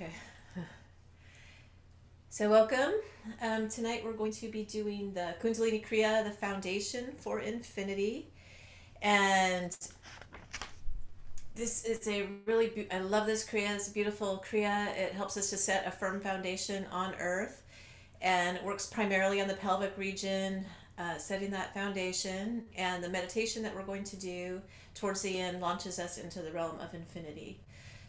Okay. So welcome. Tonight we're going to be doing the Kundalini Kriya, the foundation for infinity. And this is a really, I love this Kriya. It's a beautiful Kriya. It helps us to set a firm foundation on earth. And it works primarily on the pelvic region, setting that foundation. And the meditation that we're going to do towards the end launches us into the realm of infinity.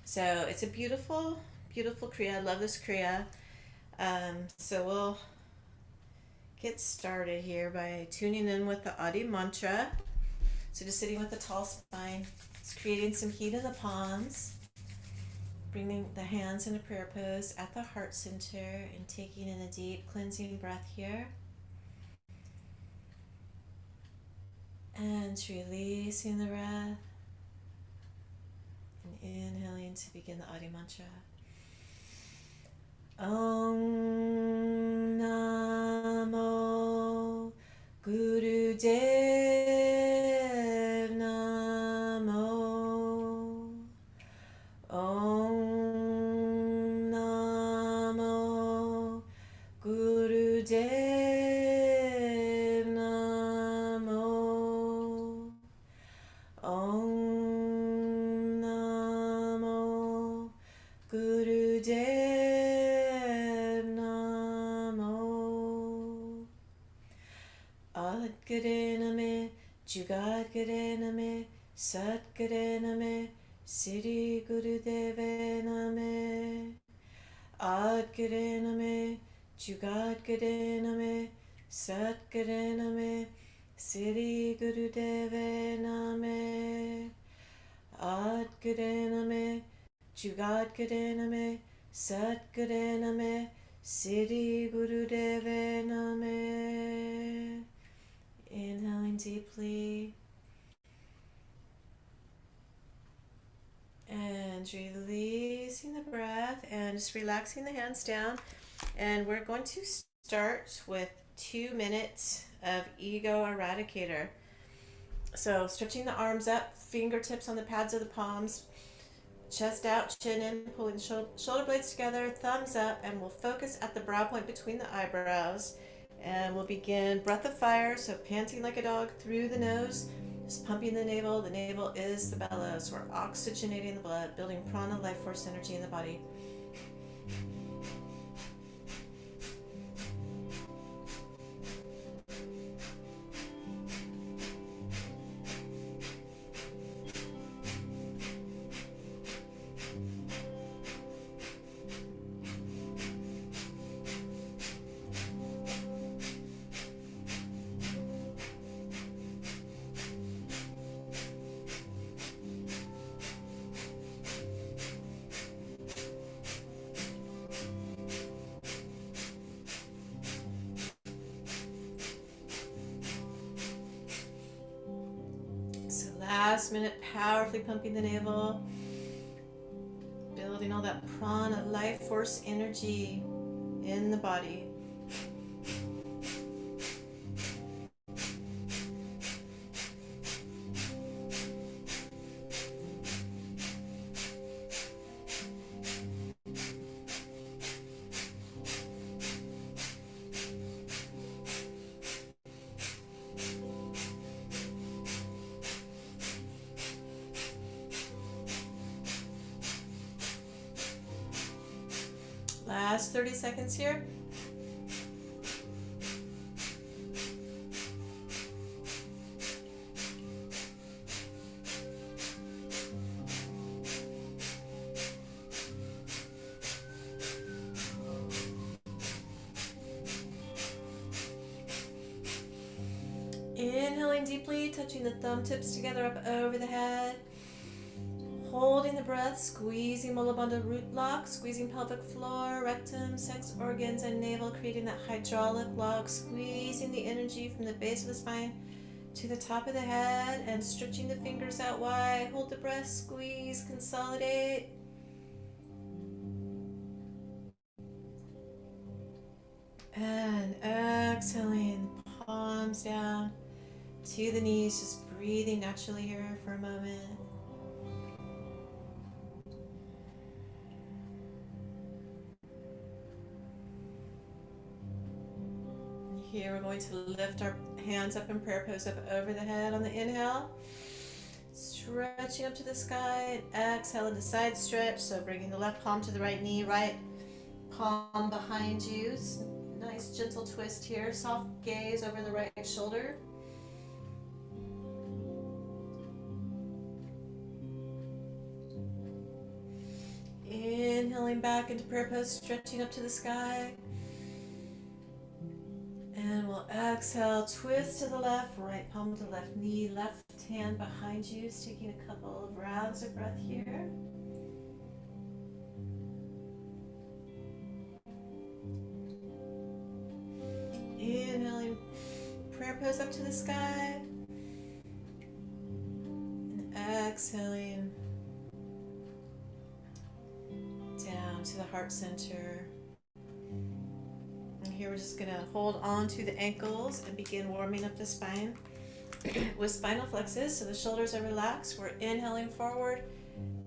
So it's a beautiful, beautiful Kriya. I love this Kriya. So we'll get started here by tuning in with the Adi mantra. So just sitting with a tall spine, it's creating some heat in the palms, bringing the hands in a prayer pose at the heart center and taking in a deep cleansing breath here. And releasing the breath and inhaling to begin the Adi mantra. Om Namo Gurudev Namo. Om Namo Gurudev Namo. Om Namo Gurudev Gare Name, Jugat Gare Name, Sat Gare Name, Siri Gurudeve Name, Ad Gare Name, Jugat Gare Name, Sat Gare Name, Siri Gurudeve Name, Ad Gare Name, Jugat Gare Name, Sat Gare Name, Siri Gurudeve Name. Inhaling deeply and releasing the breath and just relaxing the hands down. And we're going to start with 2 minutes of ego eradicator. So stretching the arms up, fingertips on the pads of the palms, chest out, chin in, pulling shoulder blades together, thumbs up, and we'll focus at the brow point between the eyebrows. And we'll begin breath of fire, so panting like a dog through the nose, just pumping the navel. The navel is the bellows. We're oxygenating the blood, building prana, life force energy in the body. Last minute, powerfully pumping the navel, building all that prana, life force energy in the body. Last 30 seconds here. Inhaling deeply, touching the thumb tips together up over the head. Holding the breath, squeezing Mulabandha root lock, squeezing pelvic floor, rectum, sex organs, and navel, creating that hydraulic lock, squeezing the energy from the base of the spine to the top of the head, and stretching the fingers out wide. Hold the breath, squeeze, consolidate. And exhaling, palms down to the knees, just breathing naturally here for a moment. Here we're going to lift our hands up in prayer pose up over the head on the inhale. Stretching up to the sky. Exhale into side stretch. So bringing the left palm to the right knee, right palm behind you. Nice gentle twist here. Soft gaze over the right shoulder. Inhaling back into prayer pose, stretching up to the sky. And we'll exhale, twist to the left, right palm to the left knee, left hand behind you, just taking a couple of rounds of breath here. Inhaling, prayer pose up to the sky. And exhaling down to the heart center. And here we're just going to hold on to the ankles and begin warming up the spine with spinal flexes. So the shoulders are relaxed. We're inhaling forward,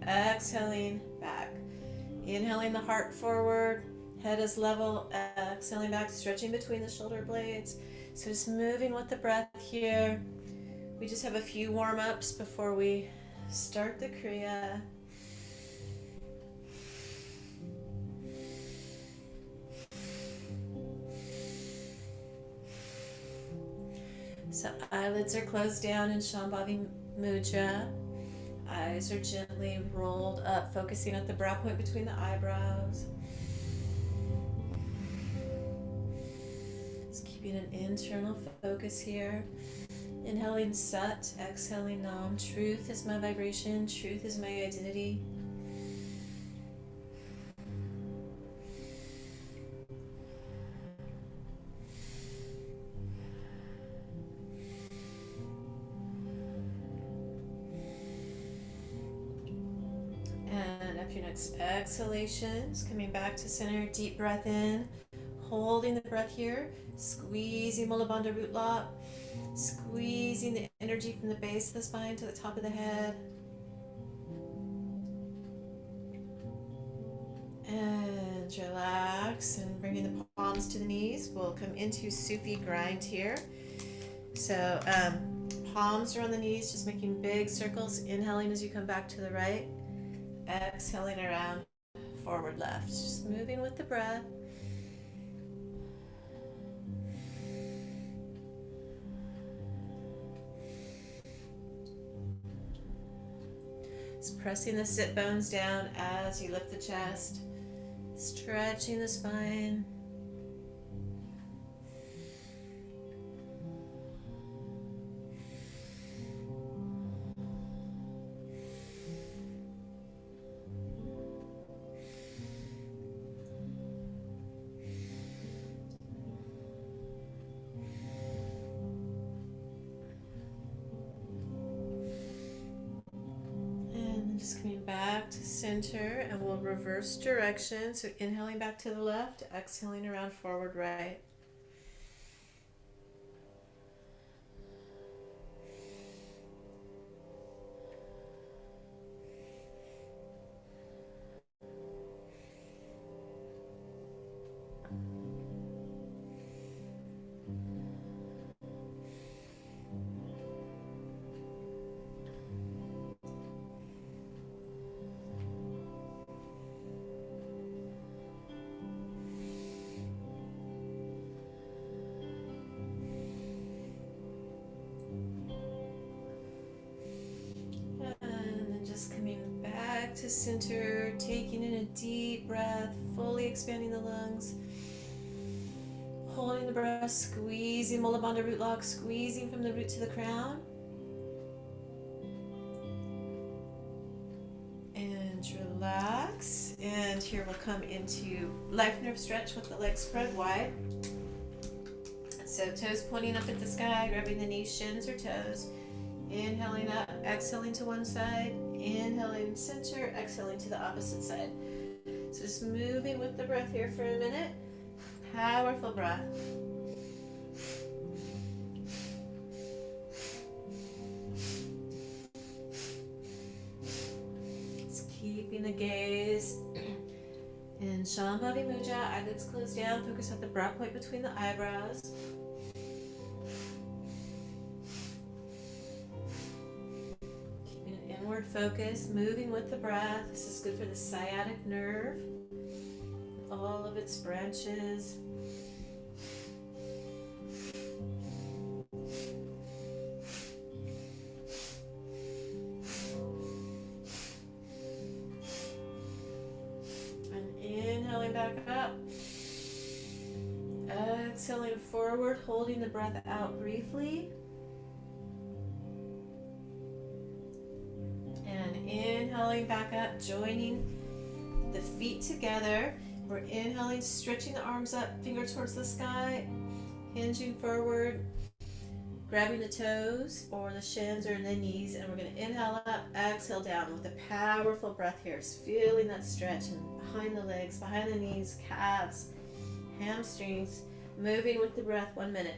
exhaling back. Inhaling the heart forward, head is level, exhaling back, stretching between the shoulder blades. So just moving with the breath here. We just have a few warm-ups before we start the Kriya. So eyelids are closed down in Shambhavi Mudra. Eyes are gently rolled up, focusing at the brow point between the eyebrows. Just keeping an internal focus here. Inhaling Sat, exhaling Nam. Truth is my vibration, truth is my identity. And after your next exhalations, coming back to center, deep breath in, holding the breath here, squeezing Mula Bandha root lock, squeezing the energy from the base of the spine to the top of the head. And relax and bringing the palms to the knees. We'll come into Sufi grind here. So palms are on the knees, just making big circles, inhaling as you come back to the right, exhaling around, forward left, just moving with the breath. Just pressing the sit bones down as you lift the chest, stretching the spine. Just coming back to center, and we'll reverse direction. So inhaling back to the left, exhaling around forward right. Coming back to center, taking in a deep breath, fully expanding the lungs, holding the breath, squeezing Mula Bandha root lock, squeezing from the root to the crown, and relax. And here we'll come into life nerve stretch with the legs spread wide. So toes pointing up at the sky, grabbing the knees, shins or toes. Inhaling up, exhaling to one side, inhaling center, exhaling to the opposite side. So just moving with the breath here for a minute. Powerful breath. Just keeping the gaze in Shambhavi Mudra, eyelids closed down, focus at the brow point between the eyebrows. focus, moving with the breath. This is good for the sciatic nerve, all of its branches. And inhaling back up. Exhaling forward, holding the breath out briefly. And inhaling back up, joining the feet together. We're inhaling, stretching the arms up, finger towards the sky, hinging forward, grabbing the toes or the shins or the knees, and we're going to inhale up, exhale down with a powerful breath here. Just feeling that stretch and behind the legs, behind the knees, calves, hamstrings, moving with the breath. 1 minute.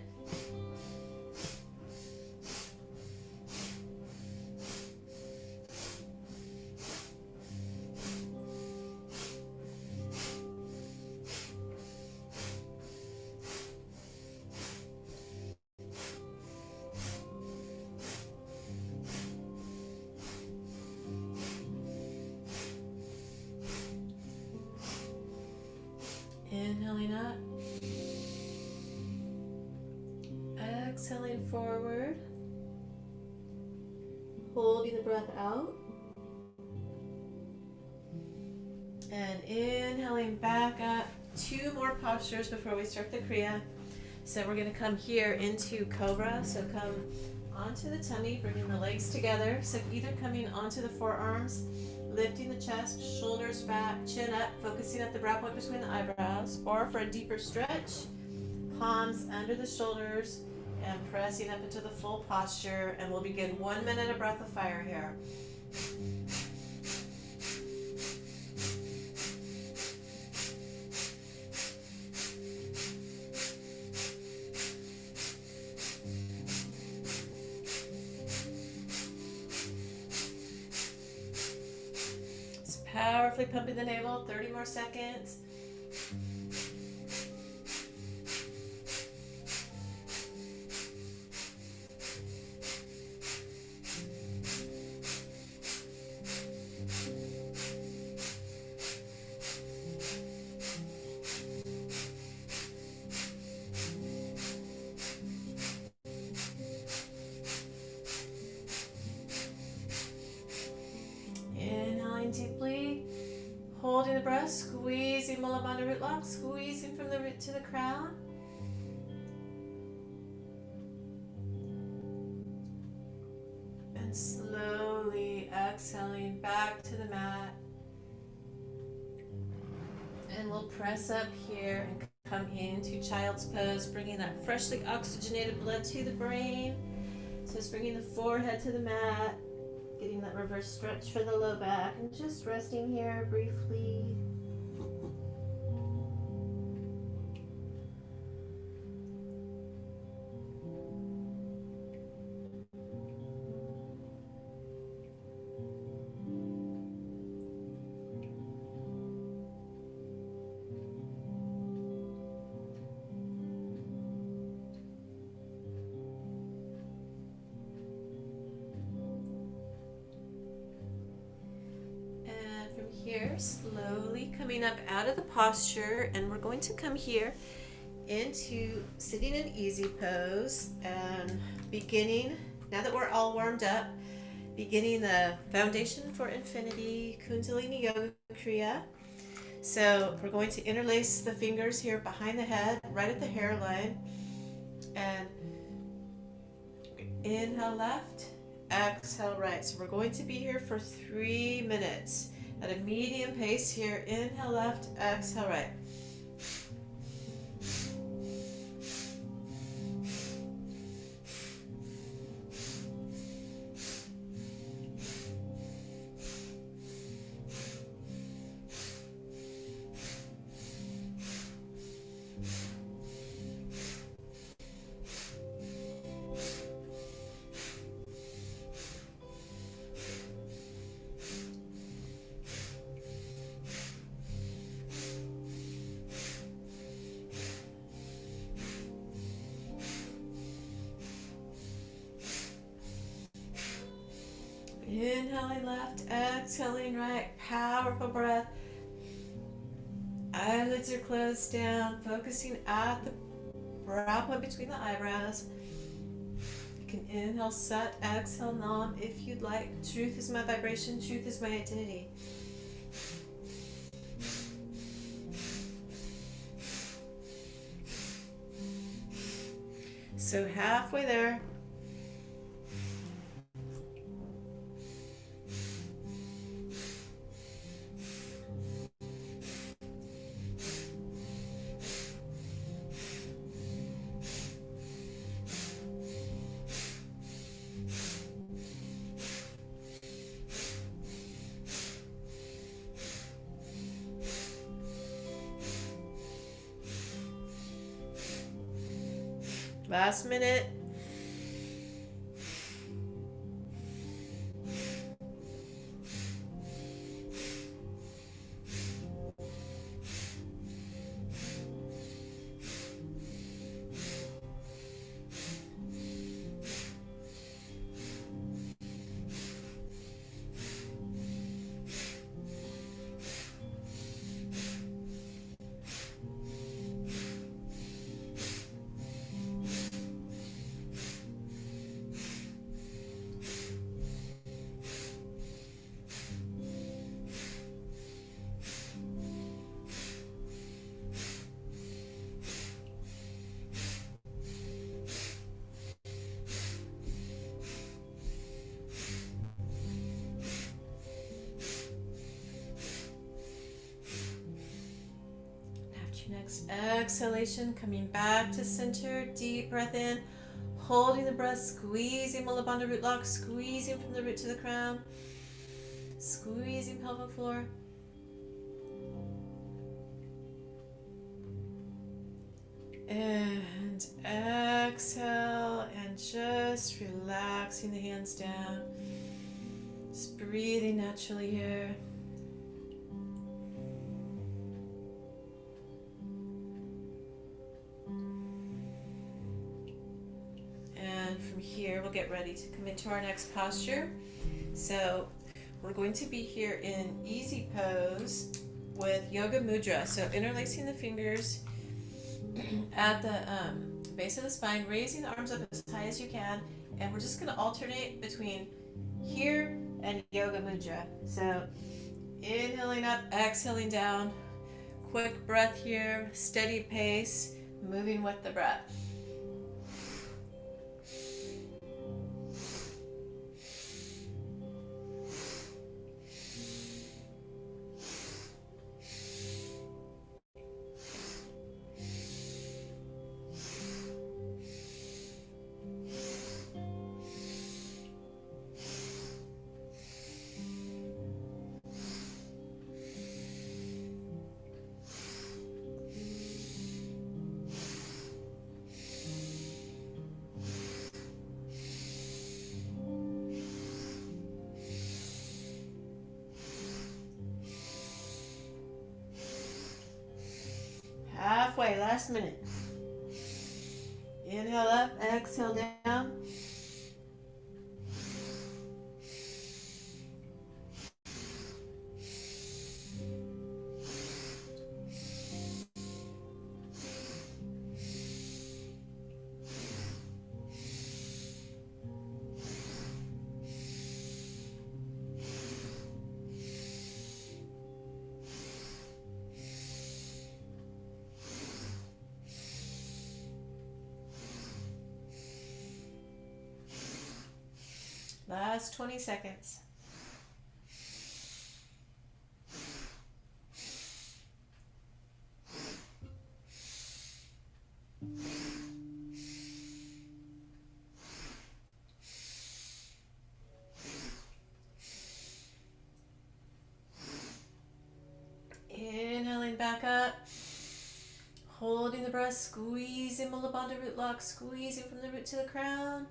Inhaling up, exhaling forward, holding the breath out, and inhaling back up. 2 more postures before we start the Kriya. So we're going to come here into Cobra. So come onto the tummy, bringing the legs together. So either coming onto the forearms, lifting the chest, shoulders back, chin up, focusing at the brow point between the eyebrows, or for a deeper stretch, palms under the shoulders and pressing up into the full posture. And we'll begin 1 minute of breath of fire here. Powerfully pumping the navel, 30 more seconds. Inhaling deeply. Holding the breath, squeezing Mula Bandha root lock, squeezing from the root to the crown. And slowly exhaling back to the mat. And we'll press up here and come into child's pose, bringing that freshly oxygenated blood to the brain. So it's bringing the forehead to the mat. Getting that reverse stretch for the low back and just resting here briefly. Here, slowly coming up out of the posture, and we're going to come here into sitting in easy pose and beginning, now that we're all warmed up, beginning the foundation for infinity Kundalini yoga Kriya. So we're going to interlace the fingers here behind the head, right at the hairline, and inhale left, exhale right. So we're going to be here for 3 minutes. At a medium pace here, inhale left, exhale right. Inhaling left, exhaling right. Powerful breath. Eyelids are closed down, focusing at the brow point between the eyebrows. You can inhale Sat, exhale Nam if you'd like. Truth is my vibration, truth is my identity. So halfway there. Last minute. Next exhalation, coming back to center. Deep breath in, holding the breath, squeezing Mula Bandha root lock, squeezing from the root to the crown, squeezing pelvic floor. And exhale, and just relaxing the hands down. Just breathing naturally here. Here we'll get ready to come into our next posture. So we're going to be here in easy pose with yoga mudra. So interlacing the fingers at the base of the spine, raising the arms up as high as you can, and we're just going to alternate between here and yoga mudra. So inhaling up, exhaling down. Quick breath here, steady pace, moving with the breath. Halfway, last minute. Inhale up, exhale down. Last 20 seconds. Inhaling back up. Holding the breath, squeezing Mula Bandha root lock, squeezing from the root to the crown.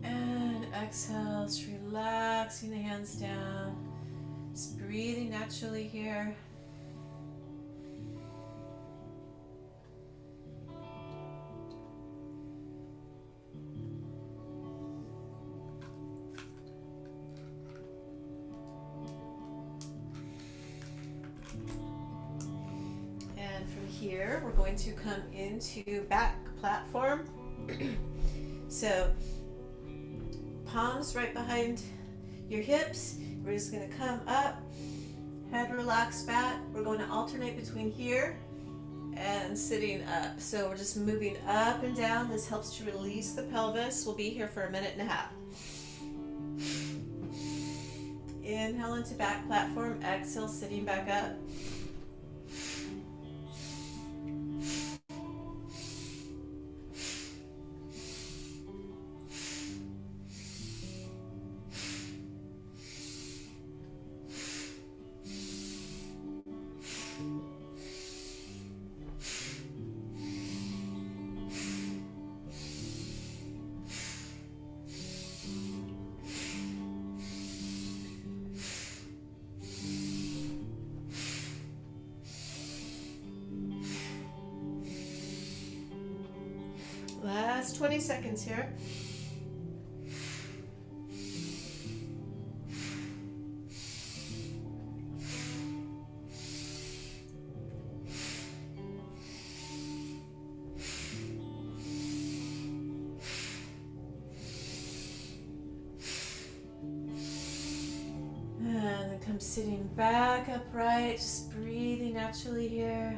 And exhale, just relaxing the hands down. Just breathing naturally here. here, we're going to come into back platform. So palms right behind your hips. We're just going to come up, head relaxed back. We're going to alternate between here and sitting up. So we're just moving up and down. This helps to release the pelvis. We'll be here for 1.5 minutes. Inhale into back platform. Exhale, sitting back up. Last 20 seconds here. And then come sitting back upright, just breathing naturally here.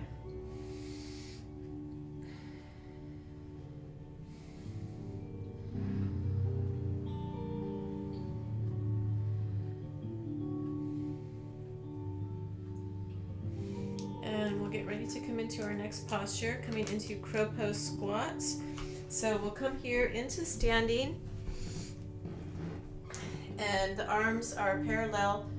Get ready to come into our next posture, coming into crow pose squats. So we'll come here into standing, and the arms are parallel,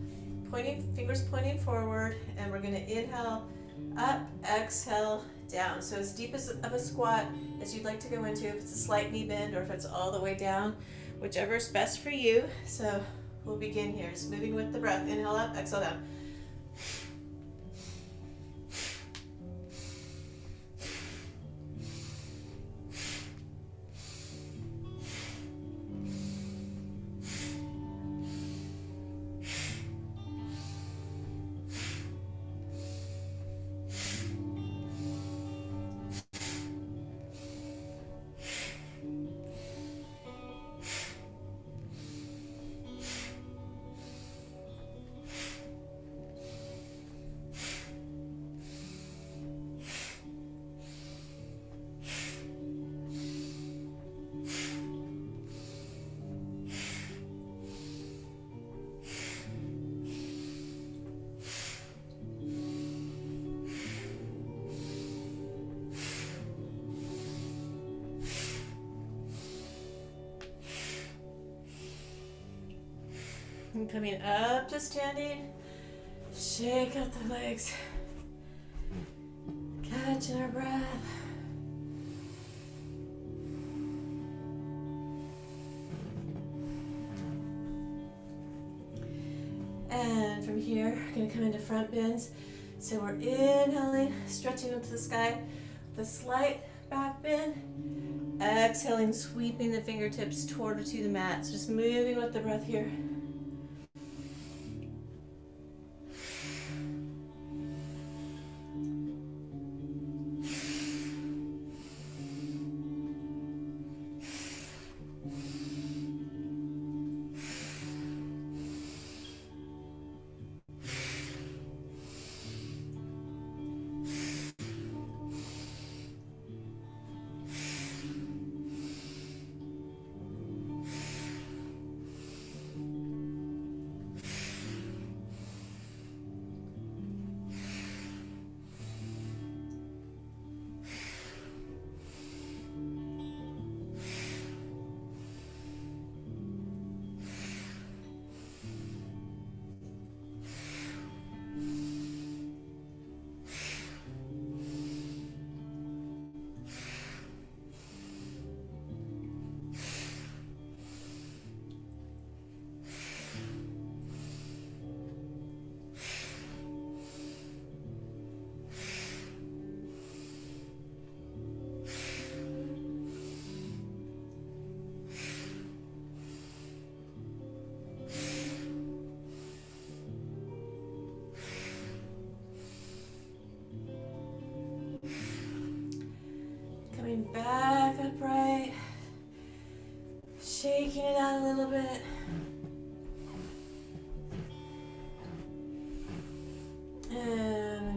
fingers pointing forward, and we're going to inhale up, exhale down. So as deep as of a squat as you'd like to go into, if it's a slight knee bend or if it's all the way down, whichever is best for you. So we'll begin here, just moving with the breath. Inhale up, exhale down. And coming up to standing, shake out the legs, catching our breath. And from here, we're going to come into front bends. So we're inhaling, stretching up to the sky with a slight back bend. Exhaling, sweeping the fingertips toward or to the mat. So just moving with the breath here.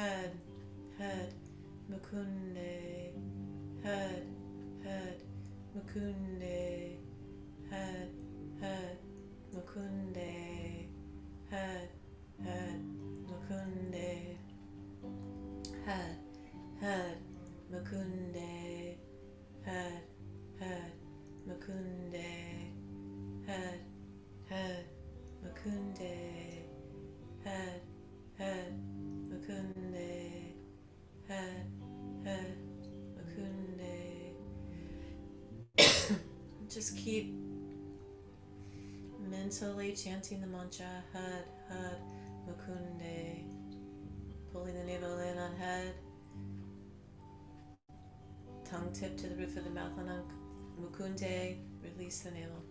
head, head, Mukunde, head, head, Mukunde, head, head, Mukunde, head, head, Mukunde, head, head, Mukunde, head, head, Mukunde, head, head, Mukunde, head, head, Mukunde, head, head, Mukunde. Just keep mentally chanting the mantra, head, head, Mukunde, pulling the navel in on head, tongue tip to the roof of the mouth on Mukunde, release the navel.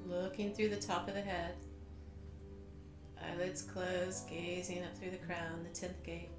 Looking through the top of the head, eyelids closed, gazing up through the crown, the 10th gate.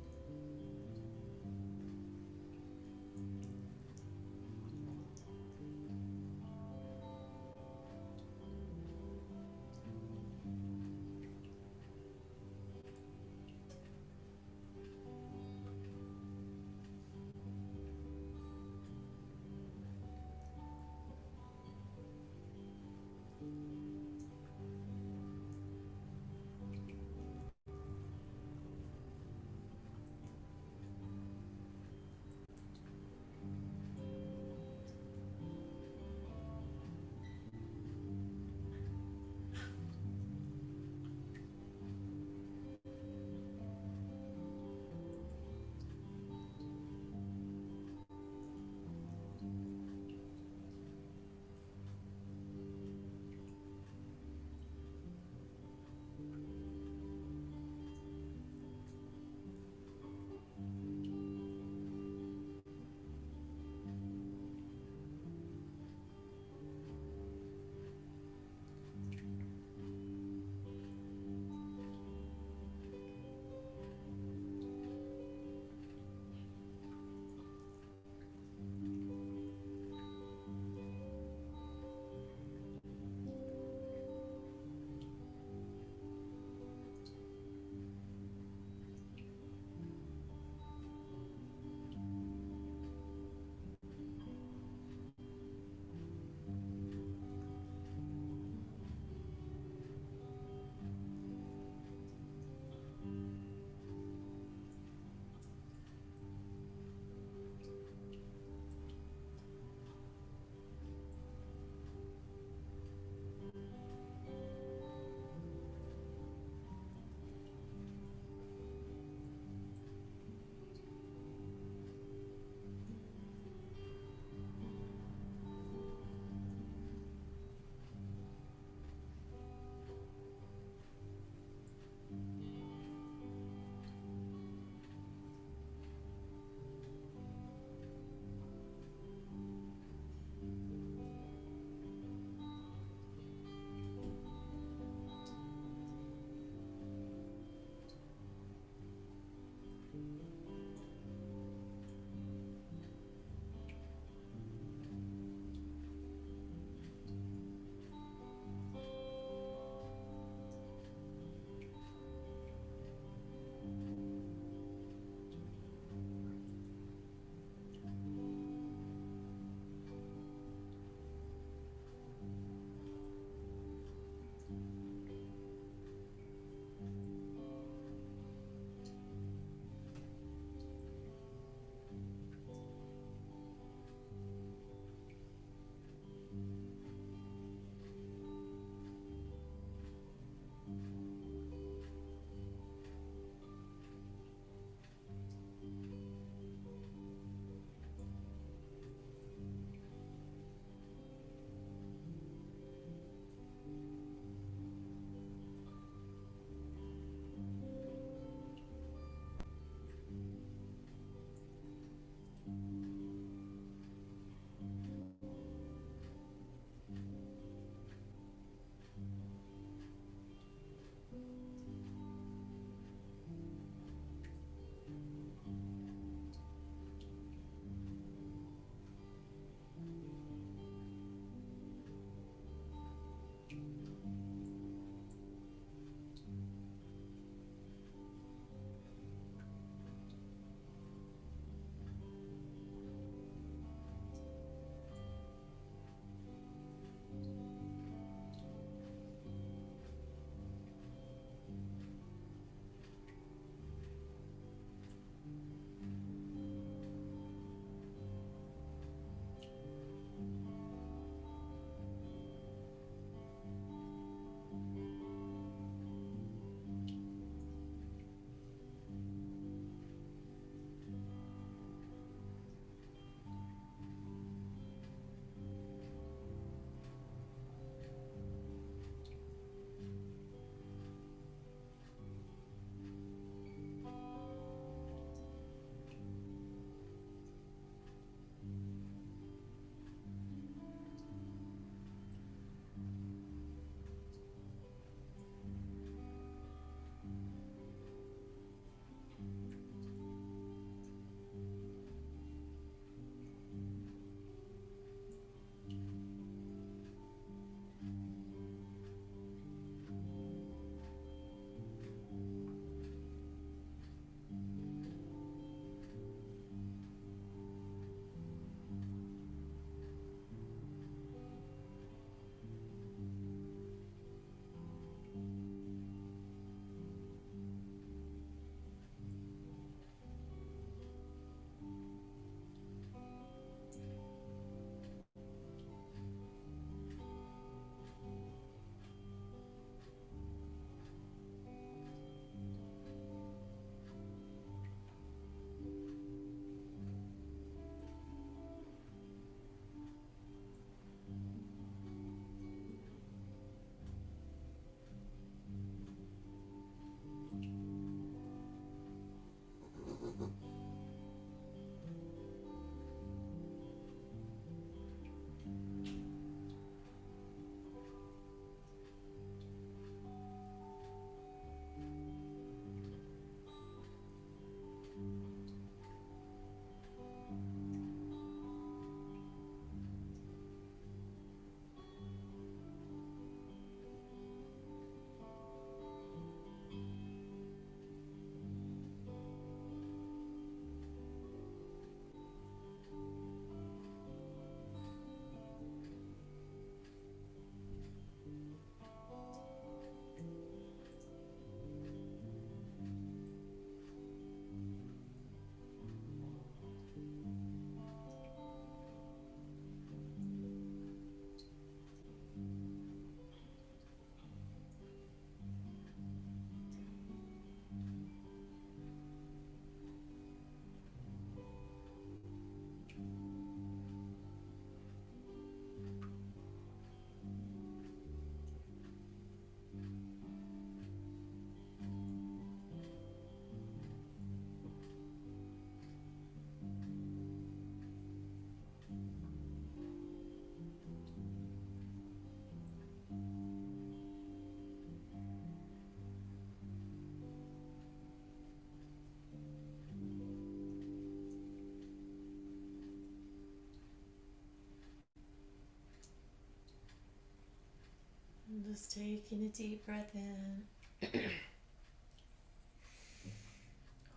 Just taking a deep breath in.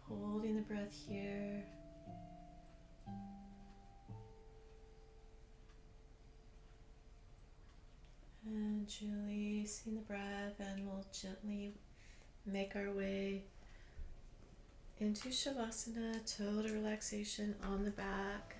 Holding the breath here. And releasing the breath, and we'll gently make our way into Shavasana, total relaxation on the back.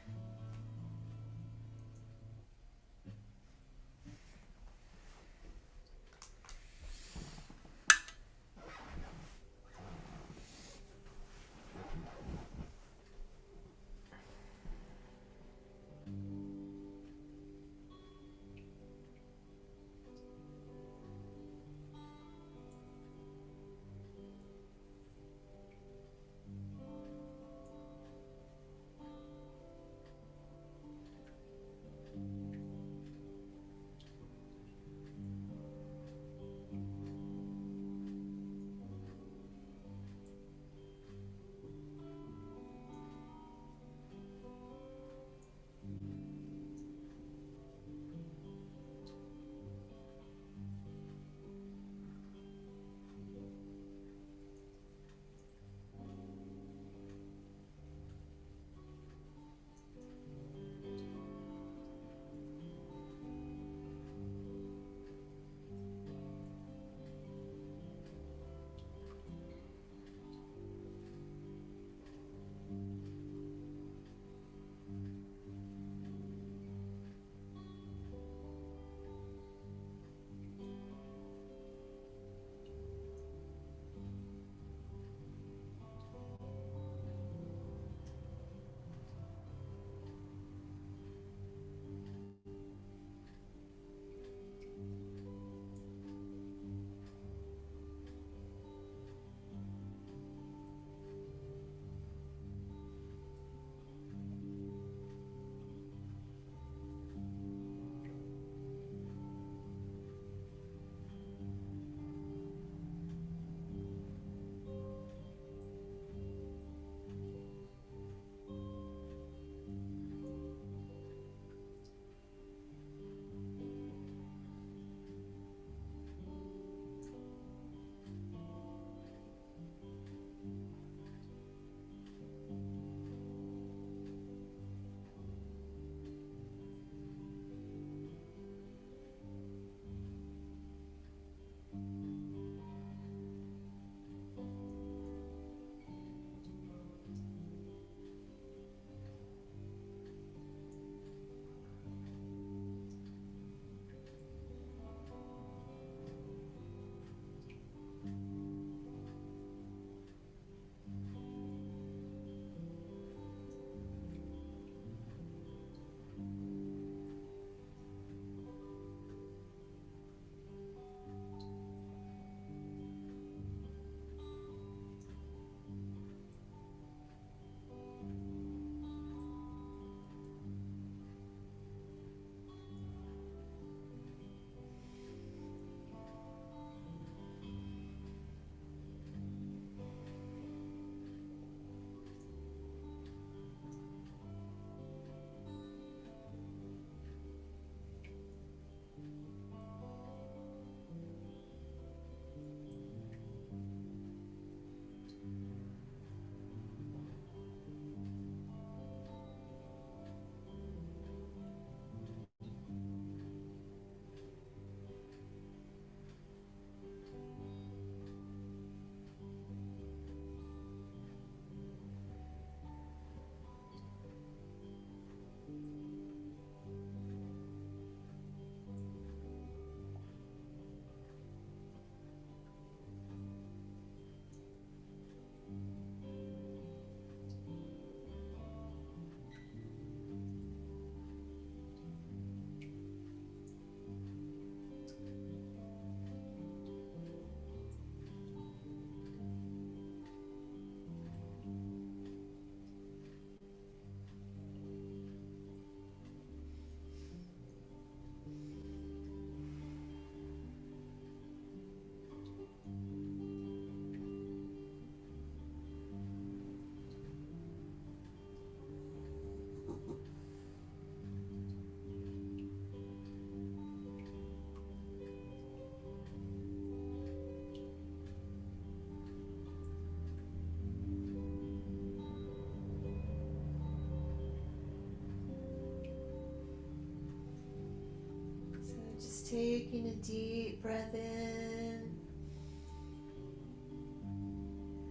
taking a deep breath in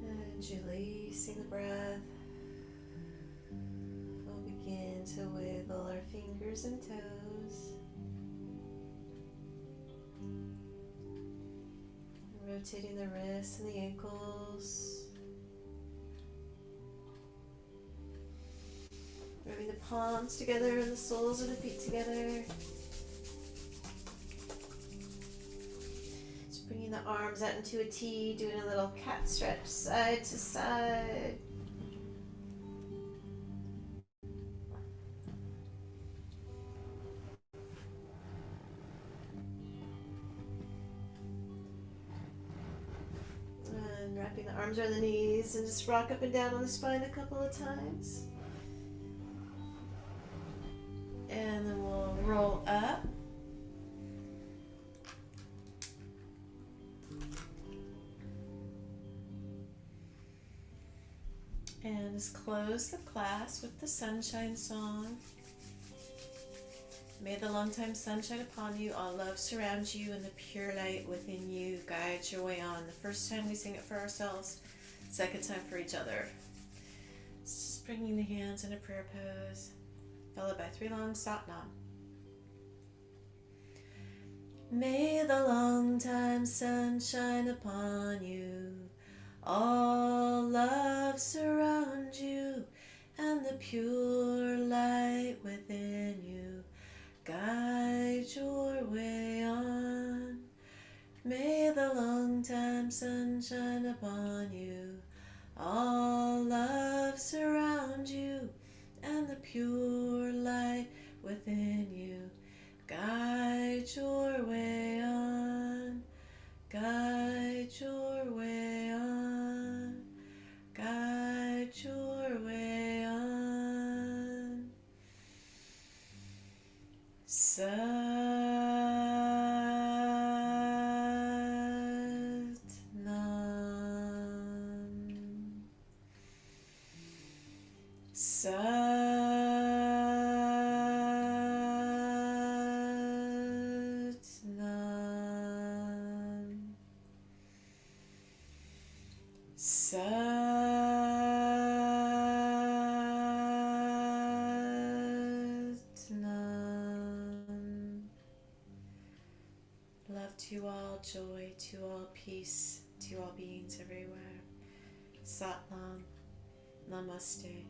and releasing the breath. We'll begin to wiggle our fingers and toes. Rotating the wrists and the ankles. Rubbing the palms together and the soles of the feet together. Just bringing the arms out into a T, doing a little cat stretch side to side. And wrapping the arms around the knees and just rock up and down on the spine a couple of times. And then we'll roll up. And just close the class with the sunshine song. May the long-time sunshine upon you, all love surround you, and the pure light within you guides your way on. The first time we sing it for ourselves, second time for each other. Just bringing the hands in a prayer pose, followed by 3 long Satnam. May the long-time sun shine upon you, all love surround you, and the pure light within you guide your way on. May the long-time sun shine upon you, all love surround you, and the pure light within you guide your way on, guide your way on, guide your way on. Satnam. Satnam. Satnam. Love to all, joy to all, peace to all beings everywhere. Satnam. Namaste.